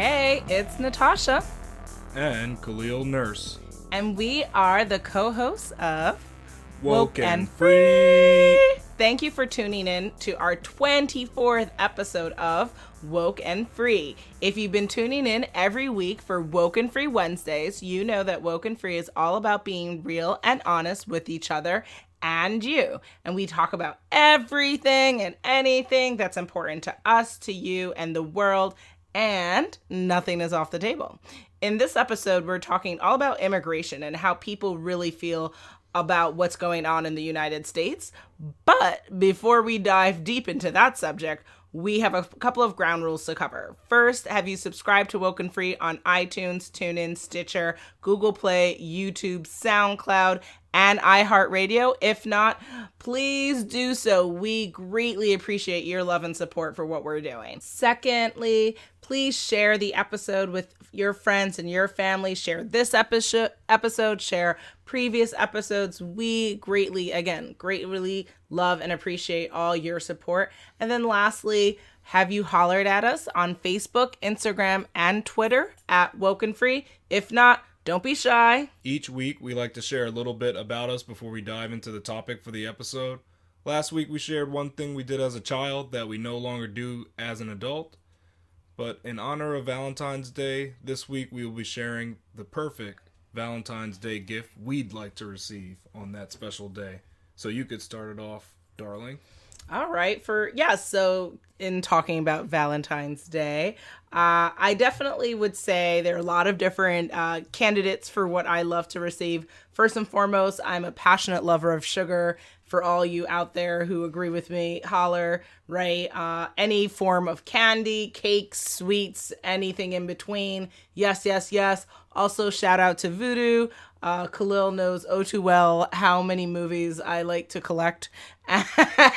Hey, it's Natasha. And Khalil Nurse. And we are the co-hosts of Woke and Free. Thank you for tuning in to our 24th episode of Woke and Free. If you've been tuning in every week for Woke and Free Wednesdays, you know that Woke and Free is all about being real and honest with each other and you. And we talk about everything and anything that's important to us, to you, and the world, and nothing is off the table. In this episode, we're talking all about immigration and how people really feel about what's going on in the United States. But before we dive deep into that subject, we have a couple of ground rules to cover. First, have you subscribed to Woke and Free on iTunes, TuneIn, Stitcher, Google Play, YouTube, SoundCloud, and iHeartRadio? If not, please do so. We greatly appreciate your love and support for what we're doing. Secondly, please share the episode with your friends and your family. Share this episode, share previous episodes. We greatly love and appreciate all your support. And then lastly, have you hollered at us on Facebook, Instagram, and Twitter at WokeNFree? If not, don't be shy. Each week, we like to share a little bit about us before we dive into the topic for the episode. Last week, we shared one thing we did as a child that we no longer do as an adult. But in honor of Valentine's Day, this week we will be sharing the perfect Valentine's Day gift we'd like to receive on that special day. So you could start it off, darling. All right. So in talking about Valentine's Day, I definitely would say there are a lot of different candidates for what I love to receive. First and foremost, I'm a passionate lover of sugar. For all you out there who agree with me, holler, right? Any form of candy, cakes, sweets, anything in between. Yes, yes, yes. Also, shout out to Voodoo. Khalil knows oh too well how many movies I like to collect.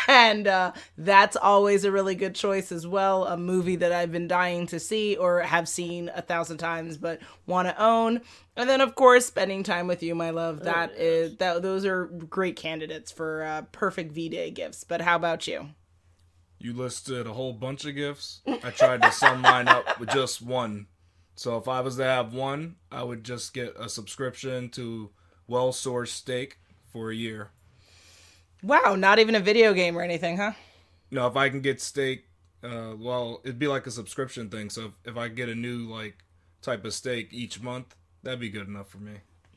And that's always a really good choice as well. A movie that I've been dying to see or have seen 1,000 times but want to own. And then, of course, spending time with you, my love. Those are great candidates for perfect V-Day gifts. But how about you? You listed a whole bunch of gifts. I tried to sum mine up with just one. So if I was to have one, I would just get a subscription to well-sourced steak for a year. Wow, not even a video game or anything, huh? No, if I can get steak, it'd be like a subscription thing. So if I get a new type of steak each month, that'd be good enough for me.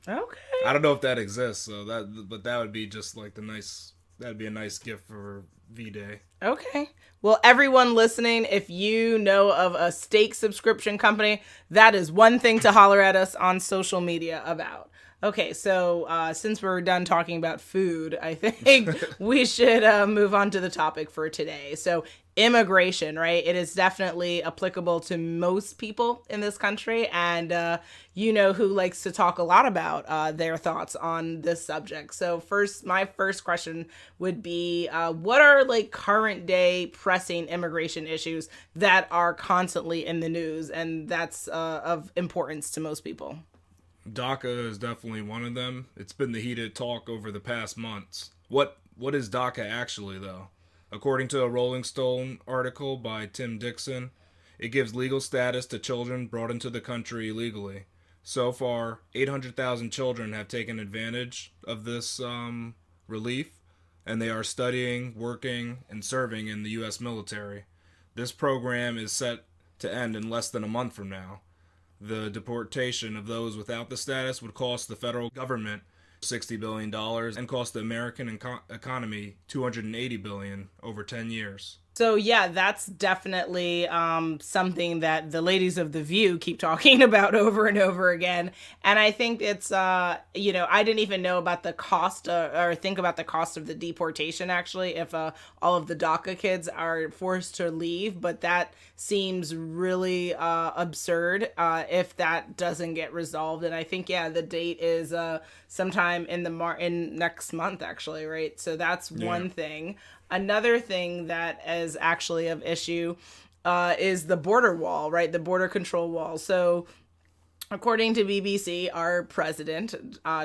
Okay. I don't know if that exists, but that would be just that'd be a nice gift for V-Day. Okay. Well, everyone listening, if you know of a steak subscription company, that is one thing to holler at us on social media about. Okay, so since we're done talking about food, I think we should move on to the topic for today. So immigration, right? It is definitely applicable to most people in this country. And you know who likes to talk a lot about their thoughts on this subject. So my first question would be, what are current day pressing immigration issues that are constantly in the news and that's of importance to most people? DACA is definitely one of them. It's been the heated talk over the past months. What is DACA actually, though? According to a Rolling Stone article by Tim Dixon, it gives legal status to children brought into the country illegally. So far, 800,000 children have taken advantage of this relief, and they are studying, working, and serving in the U.S. military. This program is set to end in less than a month from now. The deportation of those without the status would cost the federal government $60 billion and cost the American economy $280 billion over 10 years. So yeah, that's definitely something that the ladies of The View keep talking about over and over again. And I think it's, I didn't even know about the cost or think about the cost of the deportation, actually, if all of the DACA kids are forced to leave. But that seems really absurd if that doesn't get resolved. And I think, the date is sometime in next month, actually, right? So that's one thing. Another thing that is actually of issue is the border wall, right? The border control wall. So According to BBC, our president,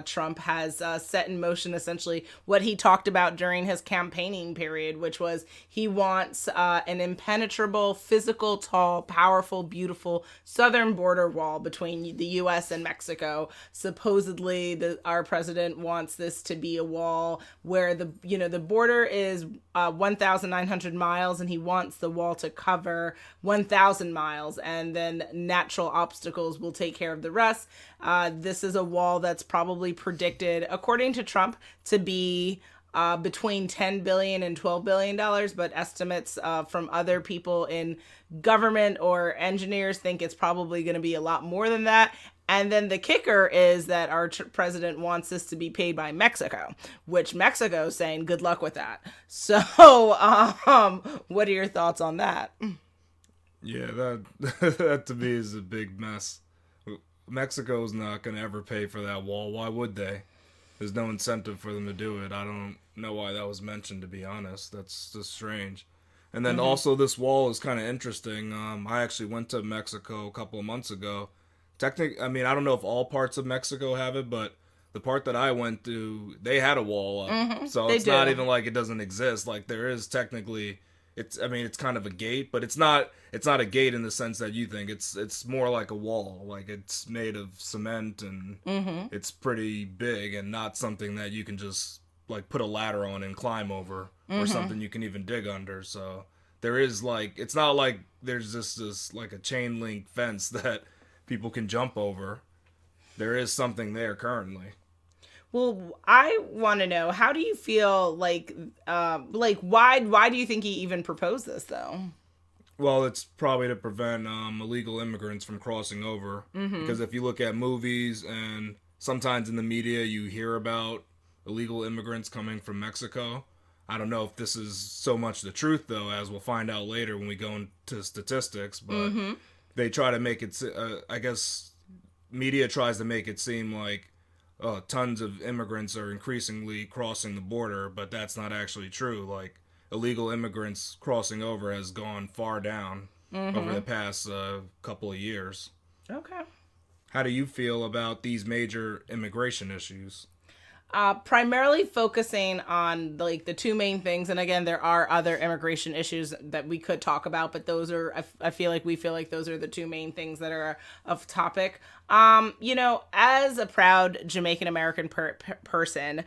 Trump, has set in motion essentially what he talked about during his campaigning period, which was he wants an impenetrable, physical, tall, powerful, beautiful southern border wall between the U.S. and Mexico. Supposedly, our president wants this to be a wall where the border is 1,900 miles, and he wants the wall to cover 1,000 miles, and then natural obstacles will take care of the rest. This is a wall that's probably predicted, according to Trump, to be between $10 billion and $12 billion, but estimates from other people in government or engineers think it's probably going to be a lot more than that. And then the kicker is that our president wants this to be paid by Mexico, which Mexico is saying good luck with that. So what are your thoughts on that? Yeah, that to me is a big mess. Mexico's not going to ever pay for that wall. Why would they? There's no incentive for them to do it. I don't know why that was mentioned, to be honest. That's just strange. And then also this wall is kind of interesting. I actually went to Mexico a couple of months ago. I mean, I don't know if all parts of Mexico have it, but the part that I went to, they had a wall up. So it's not even like it doesn't exist. Like there is technically... It's kind of a gate, but it's not a gate in the sense that you think. It's more like a wall. Like it's made of cement and it's pretty big and not something that you can just like put a ladder on and climb over or something you can even dig under. So there is like, it's not like there's this like a chain link fence that people can jump over. There is something there currently. Well, I want to know, how do you feel like why do you think he even proposed this though? Well, it's probably to prevent illegal immigrants from crossing over. Because if you look at movies and sometimes in the media you hear about illegal immigrants coming from Mexico. I don't know if this is so much the truth though, as we'll find out later when we go into statistics. But they try to make it, I guess, media tries to make it seem like tons of immigrants are increasingly crossing the border, but that's not actually true. Like, illegal immigrants crossing over has gone far down over the past couple of years. Okay. How do you feel about these major immigration issues? Primarily focusing on like the two main things, and again, there are other immigration issues that we could talk about, but those are, I feel like those are the two main things that are of topic. As a proud Jamaican American person,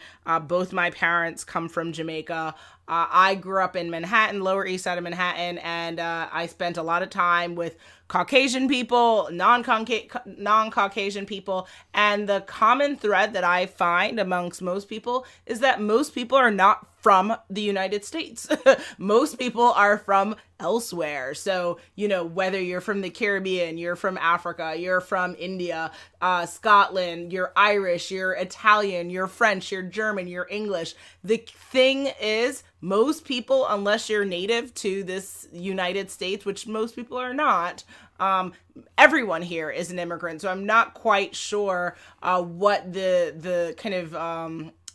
both my parents come from Jamaica. I grew up in Manhattan, Lower East Side of Manhattan, and I spent a lot of time with Caucasian people, non-Caucasian people, and the common thread that I find amongst most people is that most people are not from the United States. Most people are from elsewhere. So, whether you're from the Caribbean, you're from Africa, you're from India, Scotland, you're Irish, you're Italian, you're French, you're German, you're English. The thing is, most people, unless you're native to this United States, which most people are not, everyone here is an immigrant. So I'm not quite sure what the kind of,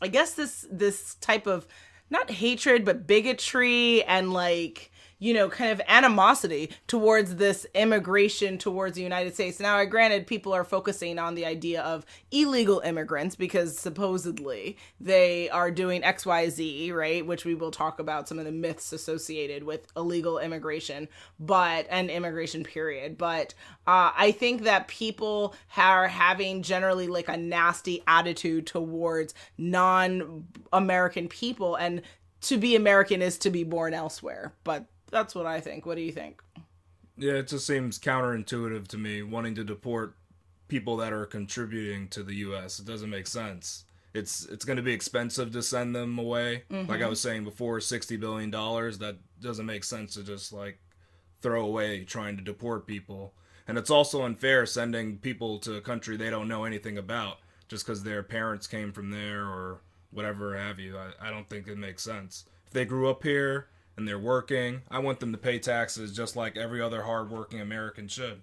I guess this type of, not hatred, but bigotry and like, kind of animosity towards this immigration towards the United States. Now, granted, people are focusing on the idea of illegal immigrants because supposedly they are doing XYZ, right? Which we will talk about some of the myths associated with illegal immigration, and immigration period. But I think that people are having generally like a nasty attitude towards non-American people, and to be American is to be born elsewhere. But that's what I think. What do you think? Yeah, it just seems counterintuitive to me, wanting to deport people that are contributing to the U.S. It doesn't make sense. It's going to be expensive to send them away. Like I was saying before, $60 billion. That doesn't make sense to just like throw away trying to deport people. And it's also unfair sending people to a country they don't know anything about just because their parents came from there or whatever have you. I don't think it makes sense. If they grew up here and they're working, I want them to pay taxes just like every other hardworking American should.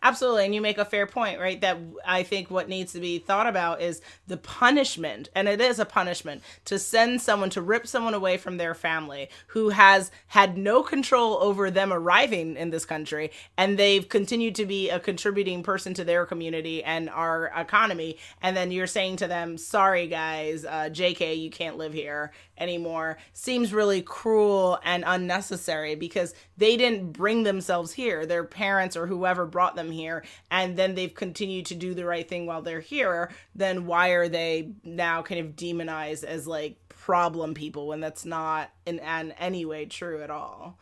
Absolutely. And you make a fair point, right? That I think what needs to be thought about is the punishment. And it is a punishment to send someone, to rip someone away from their family who has had no control over them arriving in this country. And they've continued to be a contributing person to their community and our economy. And then you're saying to them, sorry, guys, JK, you can't live here anymore. Seems really cruel and unnecessary because they didn't bring themselves here. Their parents or whoever brought them here, and then they've continued to do the right thing while they're here. Then why are they now kind of demonized as like problem people when that's not in any way true at all?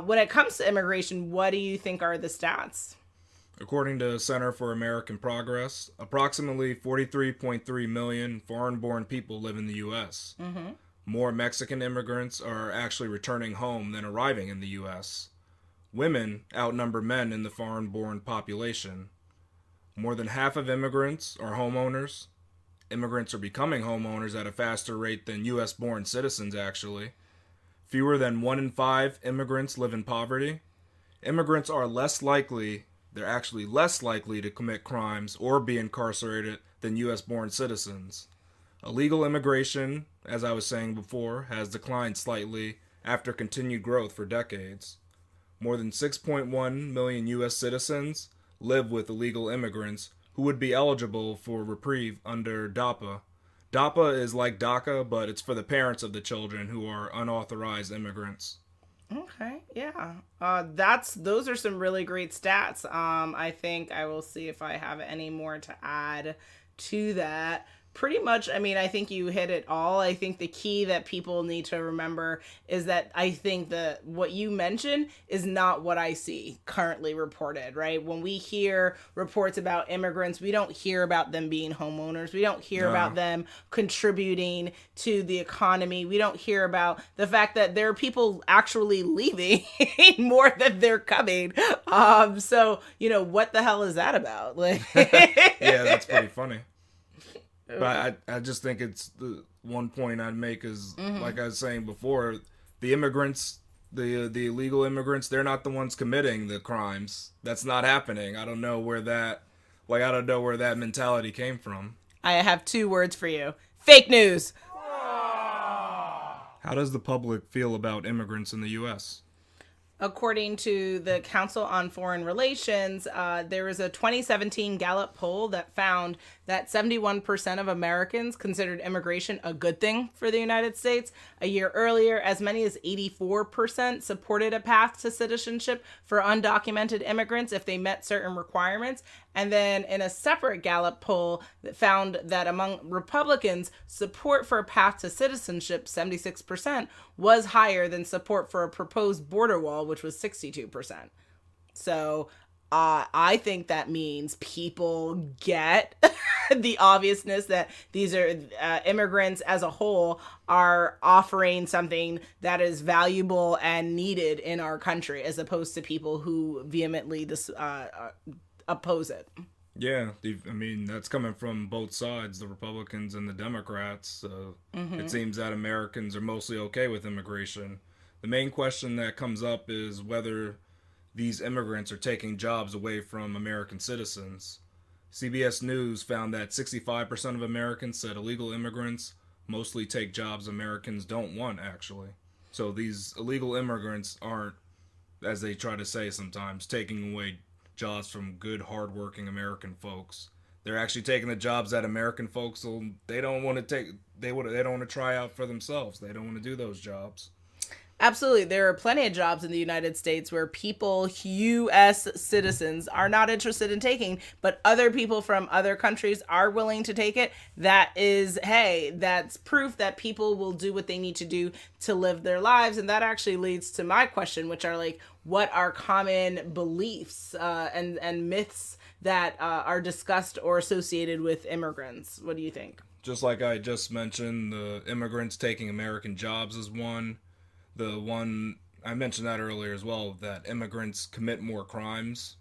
When it comes to immigration, what do you think are the stats? According to Center for American Progress, approximately 43.3 million foreign-born people live in the U.S. More Mexican immigrants are actually returning home than arriving in the U.S. Women outnumber men in the foreign-born population. More than half of immigrants are homeowners. Immigrants are becoming homeowners at a faster rate than U.S.-born citizens, actually. Fewer than 1 in 5 immigrants live in poverty. Immigrants are they're actually less likely to commit crimes or be incarcerated than U.S.-born citizens. Illegal immigration, as I was saying before, has declined slightly after continued growth for decades. More than 6.1 million U.S. citizens live with illegal immigrants who would be eligible for reprieve under DAPA. DAPA is like DACA, but it's for the parents of the children who are unauthorized immigrants. Okay, yeah. Those are some really great stats. I think I will see if I have any more to add to that. Pretty much, I mean, I think you hit it all. I think the key that people need to remember is that I think that what you mentioned is not what I see currently reported, right? When we hear reports about immigrants, we don't hear about them being homeowners. We don't hear about them contributing to the economy. We don't hear about the fact that there are people actually leaving more than they're coming. So, what the hell is that about? Like, Yeah, that's pretty funny. But I just think it's the one point I'd make is, like I was saying before, the immigrants, the illegal immigrants, they're not the ones committing the crimes. That's not happening. I don't know where that mentality came from. I have 2 words for you. Fake news. How does the public feel about immigrants in the U.S.? According to the Council on Foreign Relations, there was a 2017 Gallup poll that found that 71% of Americans considered immigration a good thing for the United States. A year earlier, as many as 84% supported a path to citizenship for undocumented immigrants if they met certain requirements. And then in a separate Gallup poll that found that among Republicans, support for a path to citizenship, 76%, was higher than support for a proposed border wall, which was 62%. So I think that means people get the obviousness that these are immigrants as a whole are offering something that is valuable and needed in our country, as opposed to people who vehemently oppose it. Yeah, I mean, that's coming from both sides, the Republicans and the Democrats. It seems that Americans are mostly okay with immigration. The main question that comes up is whether these immigrants are taking jobs away from American citizens. CBS News found that 65% of Americans said illegal immigrants mostly take jobs Americans don't want, actually. So these illegal immigrants aren't, as they try to say sometimes, taking away jobs from good, hardworking American folks. They're actually taking the jobs that American folks they don't want to take. They don't want to try out for themselves. They don't want to do those jobs. Absolutely. There are plenty of jobs in the United States where people, U.S. citizens, are not interested in taking, but other people from other countries are willing to take it. That is, hey, that's proof that people will do what they need to do to live their lives. And that actually leads to my question, which are like, what are common beliefs and myths that are discussed or associated with immigrants? What do you think? Just like I just mentioned, the immigrants taking American jobs is one. The one, I mentioned that earlier as well, that immigrants commit more crimes.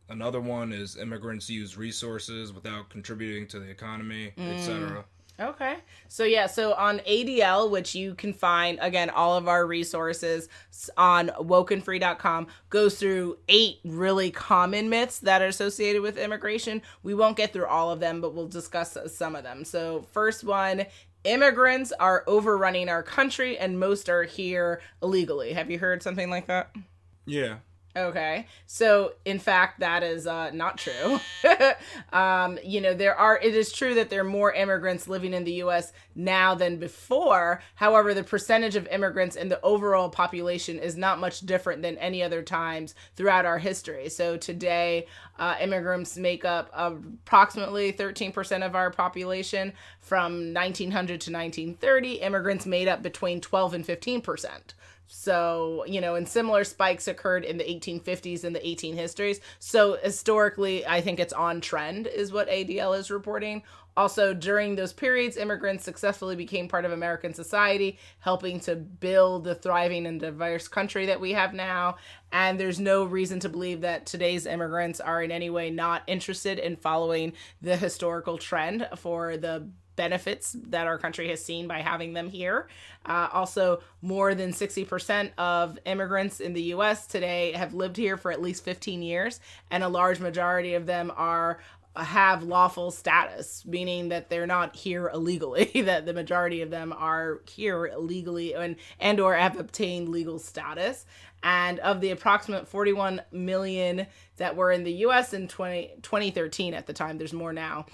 Another one is immigrants use resources without contributing to the economy, etc. Okay. So yeah, so on ADL, which you can find, again, all of our resources on WokeNFree.com, goes through 8 really common myths that are associated with immigration. We won't get through all of them, but we'll discuss some of them. So first one, immigrants are overrunning our country and most are here illegally. Have you heard something like that? Yeah. Okay, so in fact, that is not true. It is true that there are more immigrants living in the U.S. now than before. However, the percentage of immigrants in the overall population is not much different than any other times throughout our history. So today, immigrants make up approximately 13% of our population. From 1900 to 1930, immigrants made up between 12 and 15%. So, and similar spikes occurred in the 1850s and the 18 histories. So historically, I think it's on trend is what ADL is reporting. Also, during those periods, immigrants successfully became part of American society, helping to build the thriving and diverse country that we have now. And there's no reason to believe that today's immigrants are in any way not interested in following the historical trend for the benefits that our country has seen by having them here. Also, more than 60% of immigrants in the U.S. today have lived here for at least 15 years, and a large majority of them have lawful status, meaning that they're not here illegally, that the majority of them are here illegally and or have obtained legal status. And of the approximate 41 million that were in the U.S. in 2013 at the time, there's more now,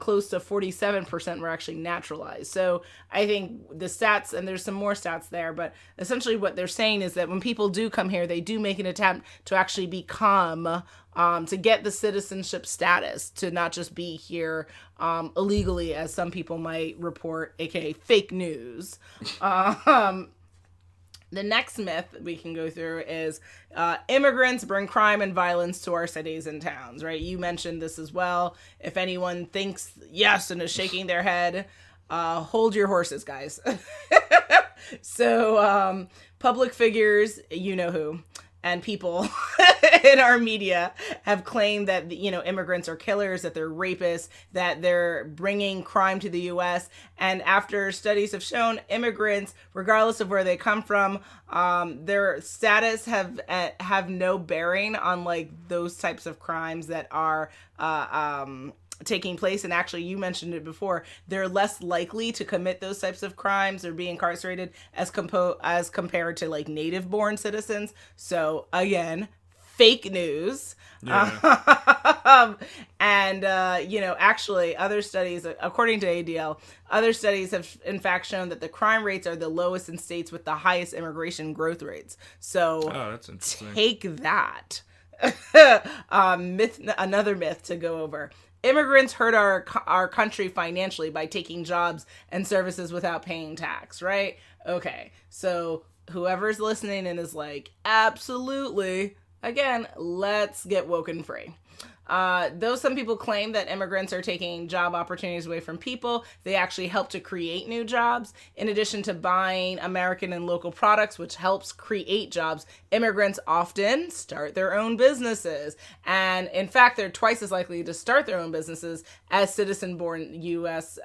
close to 47% were actually naturalized. So I think the stats, and there's some more stats there, but essentially what they're saying is that when people do come here, they do make an attempt to actually become, to get the citizenship status, to not just be here illegally, as some people might report, aka fake news. The next myth we can go through is immigrants bring crime and violence to our cities and towns, right? You mentioned this as well. If anyone thinks yes and is shaking their head, hold your horses, guys. So public figures, you know who, and people in our media have claimed that, immigrants are killers, that they're rapists, that they're bringing crime to the U.S. And after studies have shown, immigrants, regardless of where they come from, their status have no bearing on like those types of crimes that are taking place. And actually, you mentioned it before, they're less likely to commit those types of crimes or be incarcerated as compared to like native born citizens. So again, fake news. Yeah. Actually other studies, according to ADL, other studies have in fact shown that the crime rates are the lowest in states with the highest immigration growth rates. So that's interesting. Take that. Another myth to go over. Immigrants hurt our country financially by taking jobs and services without paying tax, right? Okay, so whoever's listening and is like, absolutely, again, let's get woken free. Though some people claim that immigrants are taking job opportunities away from people, they actually help to create new jobs. In addition to buying American and local products, which helps create jobs, immigrants often start their own businesses. And in fact, they're twice as likely to start their own businesses as citizen-born U.S.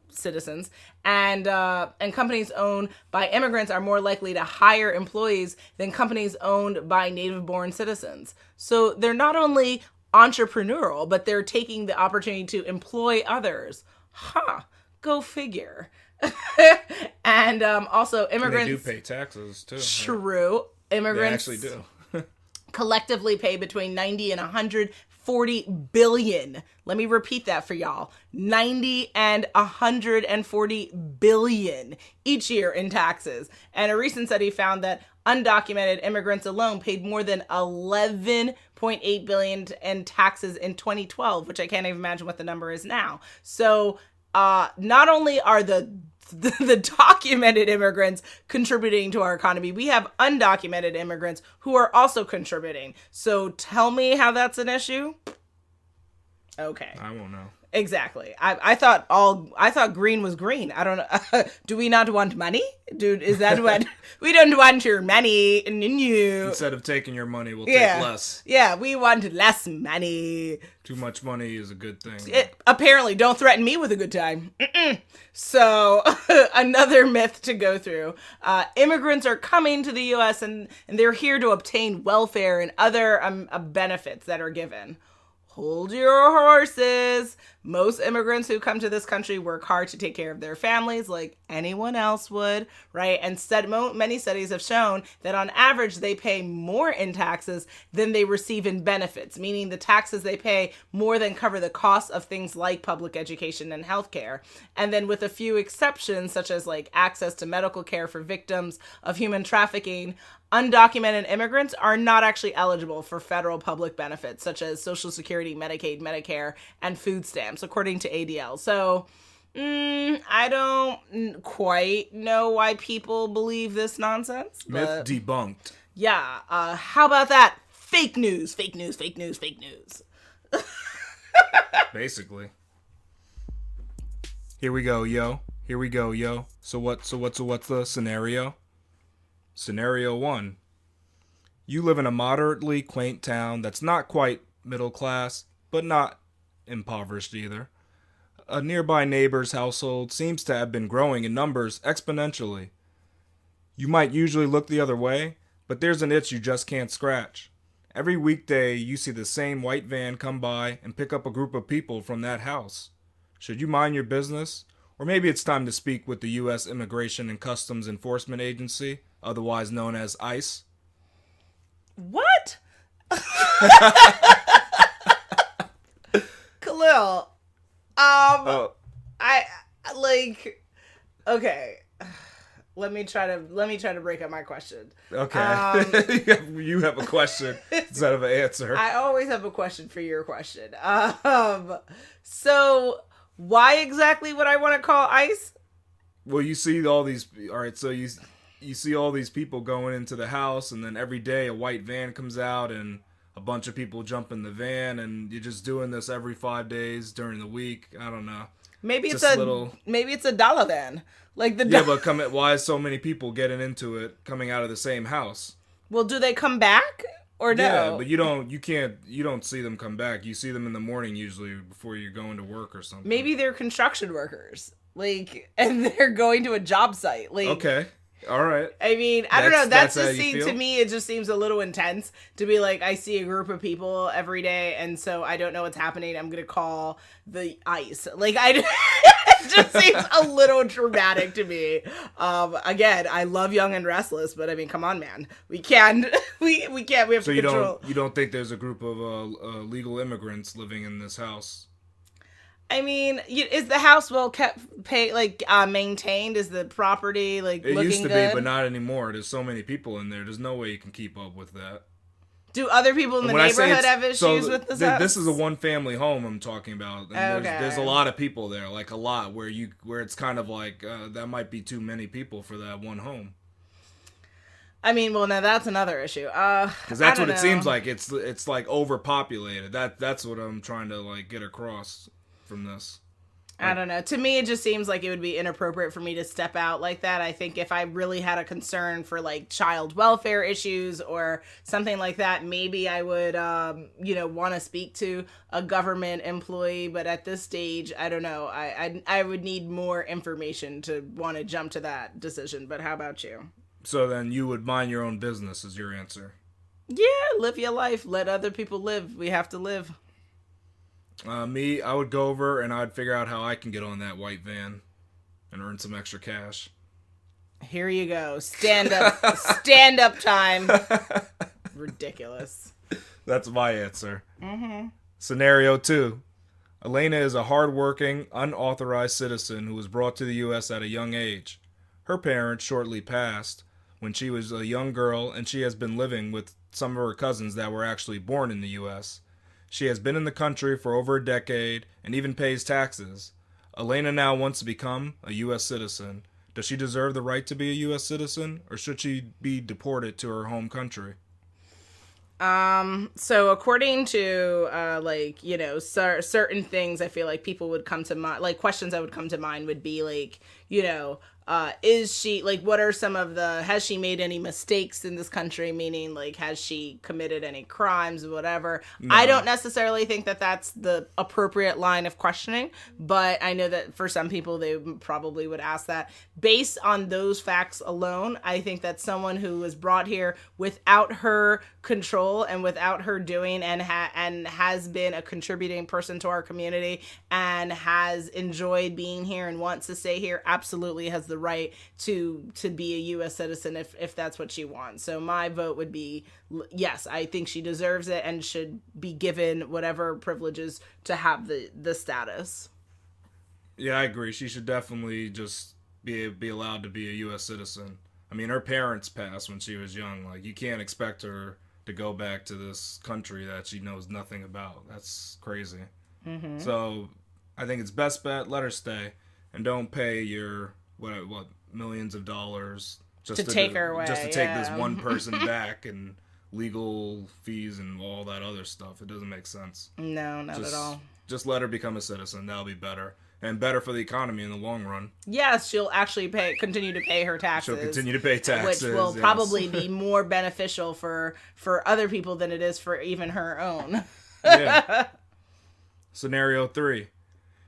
Citizens. And companies owned by immigrants are more likely to hire employees than companies owned by native-born citizens. So they're not only entrepreneurial, but they're taking the opportunity to employ others. Go figure. And also immigrants... And they do pay taxes too. True. Right? Immigrants... They actually do. collectively pay between 90 and 140 billion. Let me repeat that for y'all. 90 and 140 billion each year in taxes. And a recent study found that undocumented immigrants alone paid more than 11.8 billion in taxes in 2012, which I can't even imagine what the number is now. So not only are the documented immigrants contributing to our economy, we have undocumented immigrants who are also contributing. So tell me how that's an issue. Okay. I won't know. Exactly. I thought green was green. I don't know. Do we not want money? Dude, is that what we don't want your money in you? Instead of taking your money, we'll Yeah. take less. Yeah, we want less money. Too much money is a good thing. Apparently, don't threaten me with a good time. So, another myth to go through. Immigrants are coming to the U.S. and they're here to obtain welfare and other benefits that are given. Hold your horses. Most immigrants who come to this country work hard to take care of their families like anyone else would, right? And many studies have shown that on average, they pay more in taxes than they receive in benefits, meaning the taxes they pay more than cover the costs of things like public education and healthcare. And then with a few exceptions, such as like access to medical care for victims of human trafficking, undocumented immigrants are not actually eligible for federal public benefits such as Social Security, Medicaid, Medicare, and food stamps, according to ADL. So I don't quite know why people believe this nonsense. Myth debunked. Yeah. How about that? Fake news, fake news, fake news, fake news. Basically. Here we go, yo. Here we go, yo. So what's the scenario? Scenario 1. You live in a moderately quaint town that's not quite middle class, but not impoverished either. A nearby neighbor's household seems to have been growing in numbers exponentially. You might usually look the other way, but there's an itch you just can't scratch. Every weekday, you see the same white van come by and pick up a group of people from that house. Should you mind your business? Or maybe it's time to speak with the U.S. Immigration and Customs Enforcement Agency, otherwise known as ICE. What? Khalil. I like. Okay. Let me try to break up my question. Okay. You have a question instead of an answer. I always have a question for your question. So why exactly would I want to call ICE? Well, you see all these. All right, so you see all these people going into the house, and then every day a white van comes out, and a bunch of people jump in the van, and you're just doing this every 5 days during the week. I don't know. Maybe it's a dollar van. Like the but why is so many people getting into it coming out of the same house? Well, do they come back or no? Yeah, but you don't see them come back. You see them in the morning usually before you're going to work or something. Maybe they're construction workers. Like, and they're going to a job site. Like, okay. All right. I mean, I don't know. That's just to me, it just seems a little intense to be like, I see a group of people every day, and so I don't know what's happening. I'm gonna call the ICE. Like, it just seems a little dramatic to me. Again, I love Young and Restless, but I mean, come on, man, we can't. We have to control. So you don't think there's a group of legal immigrants living in this house? I mean, is the house well kept, maintained? Is the property looking good? It used to be, but not anymore. There's so many people in there. There's no way you can keep up with that. Do other people in the neighborhood have issues with this house? This is a one-family home I'm talking about. And there's a lot of people there, like a lot, where it's kind of like that might be too many people for that one home. I mean, well, now that's another issue. Because that's what it seems like. It's like overpopulated. That's what I'm trying to get across from this. I don't know. To me, it just seems like it would be inappropriate for me to step out like that. I think if I really had a concern for child welfare issues or something like that, maybe I would, want to speak to a government employee. But at this stage, I don't know. I would need more information to want to jump to that decision. But how about you? So then you would mind your own business is your answer. Yeah, live your life. Let other people live. We have to live. I would go over and I'd figure out how I can get on that white van and earn some extra cash. Here you go. Stand up time. Ridiculous. That's my answer. Mm-hmm. Scenario 2. Elena is a hardworking, unauthorized citizen who was brought to the U.S. at a young age. Her parents shortly passed when she was a young girl, and she has been living with some of her cousins that were actually born in the U.S. She has been in the country for over a decade and even pays taxes. Elena now wants to become a U.S. citizen. Does she deserve the right to be a U.S. citizen, or should she be deported to her home country? So according to, certain things, I feel like people would come to mind, like questions that would come to mind would be like, is she, like, what are some of has she made any mistakes in this country? Meaning, like, has she committed any crimes, whatever? No. I don't necessarily think that that's the appropriate line of questioning, but I know that for some people, they probably would ask that. Based on those facts alone, I think that someone who was brought here without her control and without her doing and has been a contributing person to our community and has enjoyed being here and wants to stay here, absolutely has the right to be a U.S. citizen if that's what she wants. So my vote would be yes. I think she deserves it and should be given whatever privileges to have the status. Yeah, I agree. She should definitely just be allowed to be a U.S. citizen. I mean, her parents passed when she was young. Like, you can't expect her to go back to this country that she knows nothing about. That's crazy. Mm-hmm. So I think it's best bet, let her stay, and don't pay your what millions of dollars just to take her away, just to take this one person back and legal fees and all that other stuff. It doesn't make sense. No, not at all. Just let her become a citizen. That'll be better. And better for the economy in the long run. Yes, she'll actually continue to pay her taxes. She'll continue to pay taxes. Which will probably be more beneficial for other people than it is for even her own. Yeah. Scenario 3.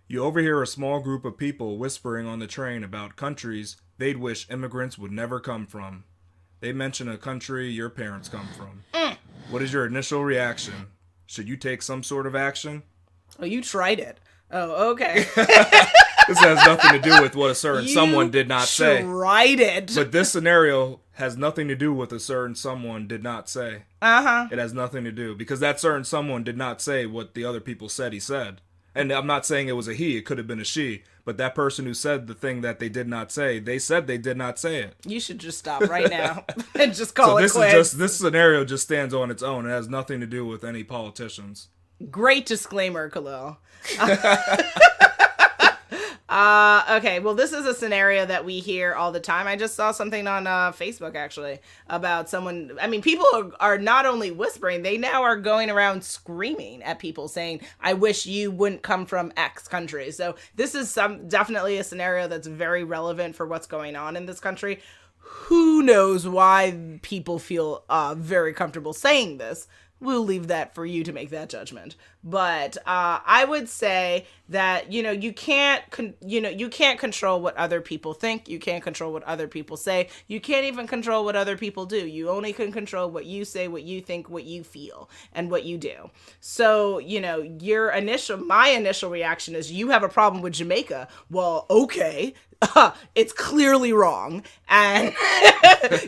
You overhear a small group of people whispering on the train about countries they'd wish immigrants would never come from. They mention a country your parents come from. What is your initial reaction? Should you take some sort of action? Oh, you tried it. Oh, okay. This has nothing to do with what a certain someone did not say. You tried it. But this scenario has nothing to do with a certain someone did not say. Uh-huh. It has nothing to do. Because that certain someone did not say what the other people said he said. And I'm not saying it was a he. It could have been a she. But that person who said the thing that they did not say, they said they did not say it. You should just stop right now and just call it quits. This scenario just stands on its own. It has nothing to do with any politicians. Great disclaimer, Khalil. Okay, well, this is a scenario that we hear all the time. I just saw something on Facebook, actually, about someone. I mean, people are not only whispering, they now are going around screaming at people saying, I wish you wouldn't come from X country. So this is definitely a scenario that's very relevant for what's going on in this country. Who knows why people feel very comfortable saying this? We'll leave that for you to make that judgment. But I would say that, you can't control what other people think. You can't control what other people say. You can't even control what other people do. You only can control what you say, what you think, what you feel, and what you do. So, my initial reaction is you have a problem with Jamaica. Well, okay. It's clearly wrong, and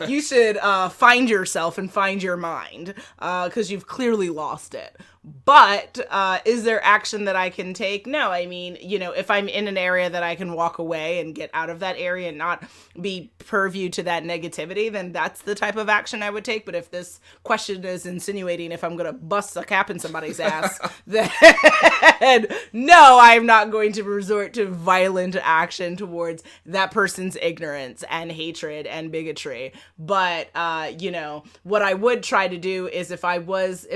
you should find yourself and find your mind, because you've clearly lost it. But is there action that I can take? No. I mean, if I'm in an area that I can walk away and get out of that area and not be purview to that negativity, then that's the type of action I would take. But if this question is insinuating if I'm going to bust a cap in somebody's ass, then no, I'm not going to resort to violent action towards that person's ignorance and hatred and bigotry. But, what I would try to do is if I was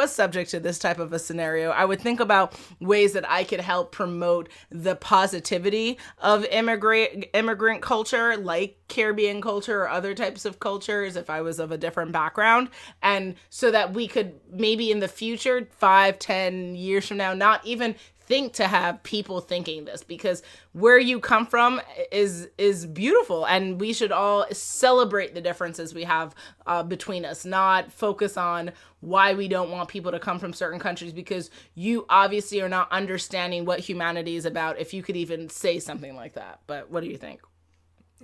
subject to this type of a scenario, I would think about ways that I could help promote the positivity of immigrant culture, like Caribbean culture or other types of cultures, if I was of a different background. And so that we could maybe in the future, 5-10 years from now, not even think to have people thinking this, because where you come from is beautiful, and we should all celebrate the differences we have between us, not focus on why we don't want people to come from certain countries, because you obviously are not understanding what humanity is about if you could even say something like that. But what do you think?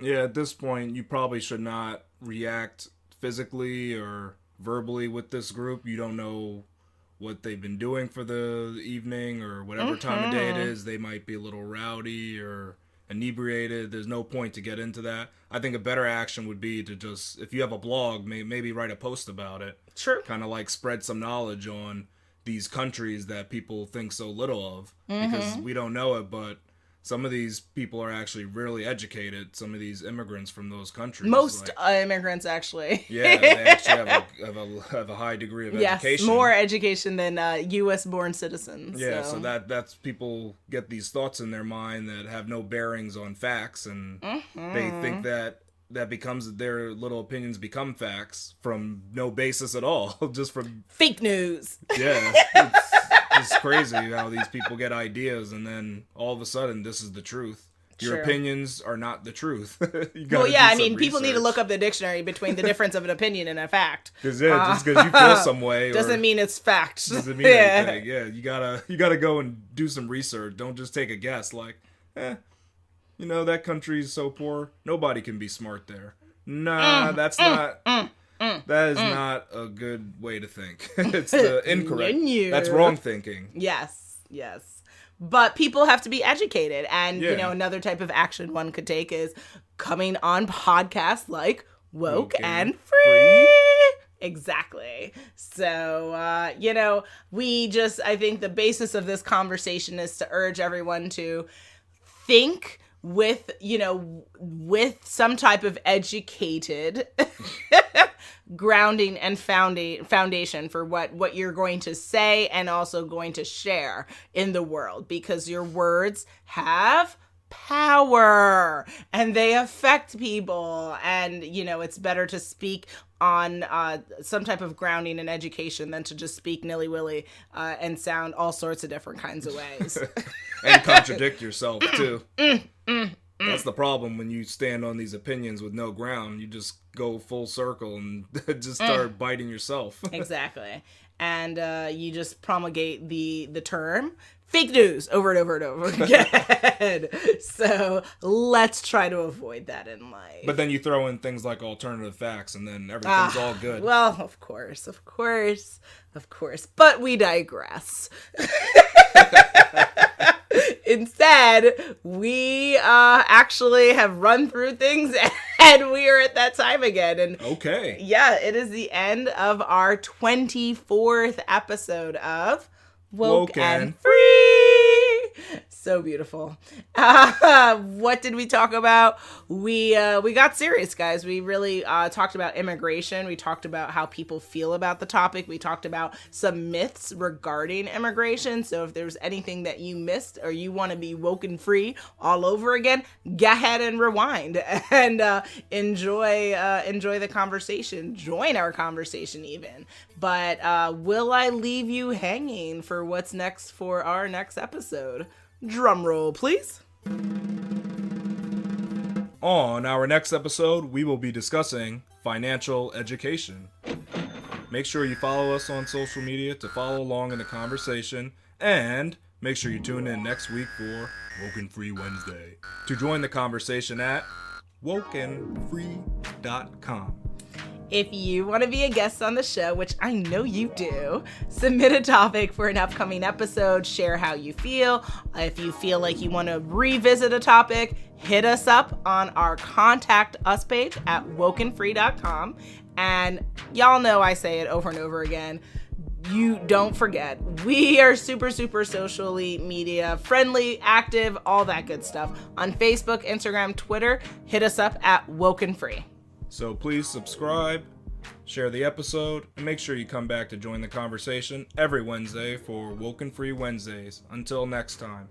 Yeah, at this point, you probably should not react physically or verbally with this group. You don't know what they've been doing for the evening or whatever time of day it is. They might be a little rowdy or inebriated. There's no point to get into that. I think a better action would be to just, if you have a blog, maybe write a post about it. Sure. Kind of like spread some knowledge on these countries that people think so little of, because we don't know it, but some of these people are actually really educated. Some of these immigrants from those countries. Most immigrants, actually. Yeah, they actually have a high degree of education. Yes, more education than U.S.-born citizens. Yeah, so that's people get these thoughts in their mind that have no bearings on facts, and they think that becomes their little opinions become facts from no basis at all, just from fake news. Yeah. It's crazy how these people get ideas and then all of a sudden this is the truth. Your opinions are not the truth. Well, yeah, I mean, people need to look up the dictionary between the difference of an opinion and a fact. Because just because you feel some way doesn't mean it's fact. Doesn't mean anything. Yeah, you gotta go and do some research. Don't just take a guess like, that country's so poor, nobody can be smart there. Nah, that's not. That is not a good way to think. It's the incorrect. That's wrong thinking. Yes. But people have to be educated. And, another type of action one could take is coming on podcasts like Woke and Free. Exactly. So, I think the basis of this conversation is to urge everyone to think with some type of educated grounding and foundation for what you're going to say and also going to share in the world, because your words have power and they affect people, and it's better to speak on some type of grounding and education than to just speak nilly-willy and sound all sorts of different kinds of ways. And contradict yourself too. That's the problem when you stand on these opinions with no ground. You just go full circle and just start biting yourself. Exactly. And you just promulgate the term fake news over and over and over again. So let's try to avoid that in life. But then you throw in things like alternative facts and then everything's all good. Well, of course. But we digress. Instead, we actually have run through things and we are at that time again. And okay. Yeah, it is the end of our 24th episode of Woke and Free. So beautiful. What did we talk about? We got serious, guys. We really talked about immigration. We talked about how people feel about the topic. We talked about some myths regarding immigration. So if there's anything that you missed or you want to be woke and free all over again, go ahead and rewind and enjoy the conversation. Join our conversation even. But will I leave you hanging for what's next for our next episode? Drum roll, please. On our next episode, we will be discussing financial education. Make sure you follow us on social media to follow along in the conversation, and make sure you tune in next week for WokeNFree Wednesday to join the conversation at WokeNFree.com. If you want to be a guest on the show, which I know you do, submit a topic for an upcoming episode, share how you feel. If you feel like you want to revisit a topic, hit us up on our Contact Us page at WokeNFree.com. And y'all know I say it over and over again. You don't forget, we are super socially media friendly, active, all that good stuff. On Facebook, Instagram, Twitter, hit us up at WokeNFree. So please subscribe, share the episode, and make sure you come back to join the conversation every Wednesday for Woke and Free Wednesdays. Until next time.